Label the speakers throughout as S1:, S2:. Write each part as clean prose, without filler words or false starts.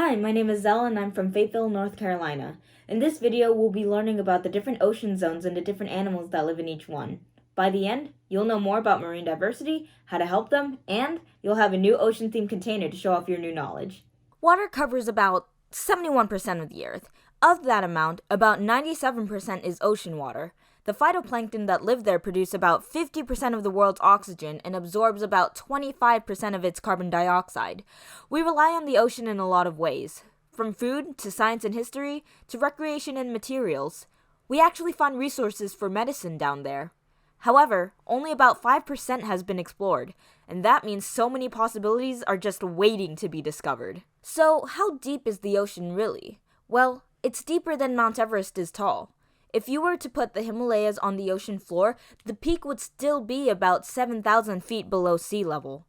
S1: Hi, my name is Zell and I'm from Fayetteville, North Carolina. In this video, we'll be learning about the different ocean zones and the different animals that live in each one. By the end, you'll know more about marine diversity, how to help them, and you'll have a new ocean-themed container to show off your new knowledge.
S2: Water covers about 71% of the Earth. Of that amount, about 97% is ocean water. The phytoplankton that live there produce about 50% of the world's oxygen and absorbs about 25% of its carbon dioxide. We rely on the ocean in a lot of ways, from food to science and history to recreation and materials. We actually find resources for medicine down there. However, only about 5% has been explored, and that means so many possibilities are just waiting to be discovered. So, how deep is the ocean really? Well, it's deeper than Mount Everest is tall. If you were to put the Himalayas on the ocean floor, the peak would still be about 7,000 feet below sea level.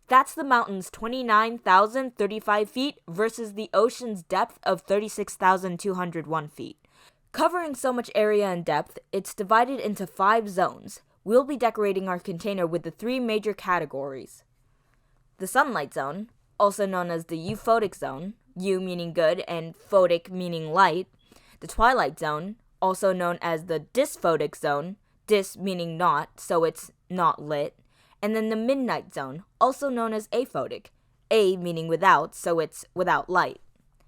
S2: That's the mountain's 29,035 feet versus the ocean's depth of 36,201 feet. Covering so much area and depth, it's divided into 5 zones. We'll be decorating our container with the 3 major categories. The sunlight zone, also known as the euphotic zone, U meaning good and photic meaning light. The twilight zone, also known as the dysphotic zone, dys meaning not, so it's not lit. And then the midnight zone, also known as aphotic, A meaning without, so it's without light.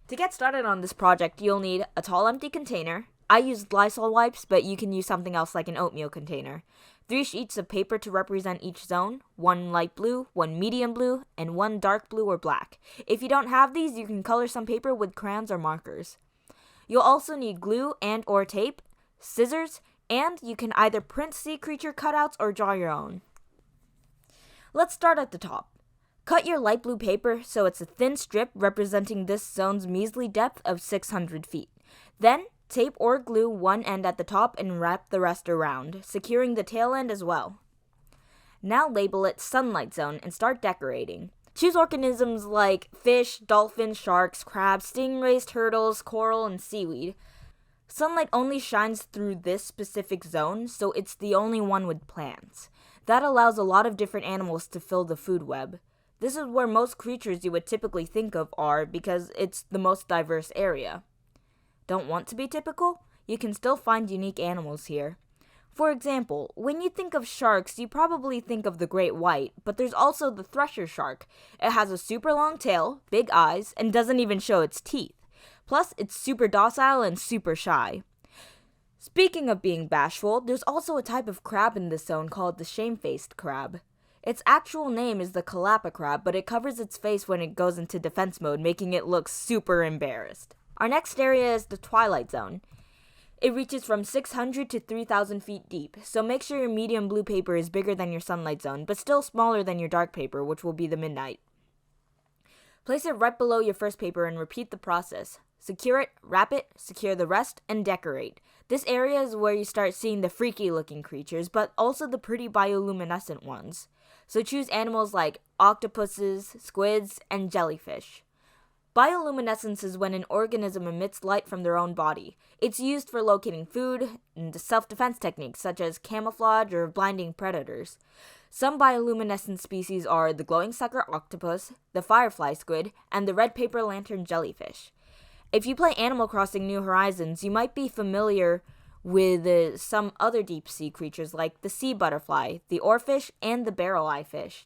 S2: To get started on this project, you'll need a tall empty container. I used Lysol wipes, but you can use something else like an oatmeal container. 3 sheets of paper to represent each zone, 1 light blue, 1 medium blue, and 1 dark blue or black. If you don't have these, you can color some paper with crayons or markers. You'll also need glue and or tape, scissors, and you can either print sea creature cutouts or draw your own. Let's start at the top. Cut your light blue paper so it's a thin strip representing this zone's measly depth of 600 feet. Then, tape or glue one end at the top and wrap the rest around, securing the tail end as well. Now label it Sunlight Zone and start decorating. Choose organisms like fish, dolphins, sharks, crabs, stingrays, turtles, coral, and seaweed. Sunlight only shines through this specific zone, so it's the only one with plants. That allows a lot of different animals to fill the food web. This is where most creatures you would typically think of are because it's the most diverse area. Don't want to be typical? You can still find unique animals here. For example, when you think of sharks, you probably think of the great white, but there's also the thresher shark. It has a super long tail, big eyes, and doesn't even show its teeth. Plus, it's super docile and super shy. Speaking of being bashful, there's also a type of crab in this zone called the shame-faced crab. Its actual name is the Kalapa crab, but it covers its face when it goes into defense mode, making it look super embarrassed. Our next area is the Twilight Zone. It reaches from 600 to 3,000 feet deep, so make sure your medium blue paper is bigger than your Sunlight Zone, but still smaller than your dark paper, which will be the Midnight. Place it right below your first paper and repeat the process. Secure it, wrap it, secure the rest, and decorate. This area is where you start seeing the freaky looking creatures, but also the pretty bioluminescent ones. So choose animals like octopuses, squids, and jellyfish. Bioluminescence is when an organism emits light from their own body. It's used for locating food and self-defense techniques such as camouflage or blinding predators. Some bioluminescent species are the glowing sucker octopus, the firefly squid, and the red paper lantern jellyfish. If you play Animal Crossing New Horizons, you might be familiar with some other deep-sea creatures like the sea butterfly, the oarfish, and the barrel-eye fish.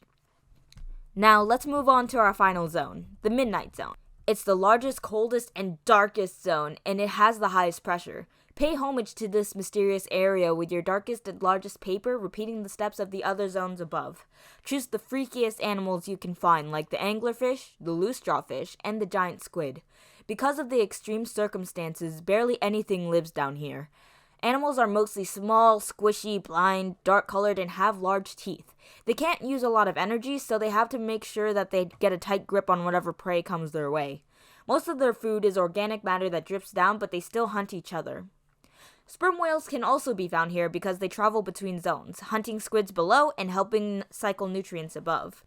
S2: Now, let's move on to our final zone, the Midnight Zone. It's the largest, coldest, and darkest zone, and it has the highest pressure. Pay homage to this mysterious area with your darkest and largest paper, repeating the steps of the other zones above. Choose the freakiest animals you can find, like the anglerfish, the loose jawfish, and the giant squid. Because of the extreme circumstances, barely anything lives down here. Animals are mostly small, squishy, blind, dark-colored, and have large teeth. They can't use a lot of energy, so they have to make sure that they get a tight grip on whatever prey comes their way. Most of their food is organic matter that drips down, but they still hunt each other. Sperm whales can also be found here because they travel between zones, hunting squids below and helping cycle nutrients above.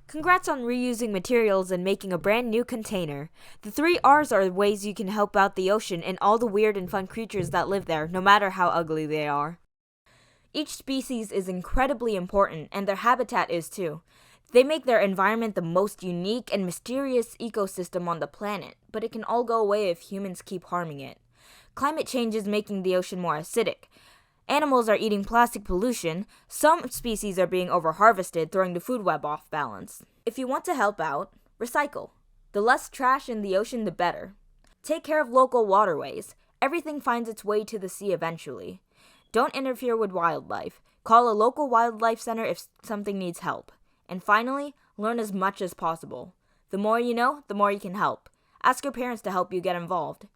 S2: Congrats on reusing materials and making a brand new container. The 3 R's are ways you can help out the ocean and all the weird and fun creatures that live there, no matter how ugly they are. Each species is incredibly important, and their habitat is too. They make their environment the most unique and mysterious ecosystem on the planet, but it can all go away if humans keep harming it. Climate change is making the ocean more acidic. Animals are eating plastic pollution. Some species are being overharvested, throwing the food web off balance. If you want to help out, recycle. The less trash in the ocean, the better. Take care of local waterways. Everything finds its way to the sea eventually. Don't interfere with wildlife. Call a local wildlife center if something needs help. And finally, learn as much as possible. The more you know, the more you can help. Ask your parents to help you get involved.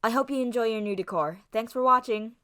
S2: I hope you enjoy your new decor. Thanks for watching.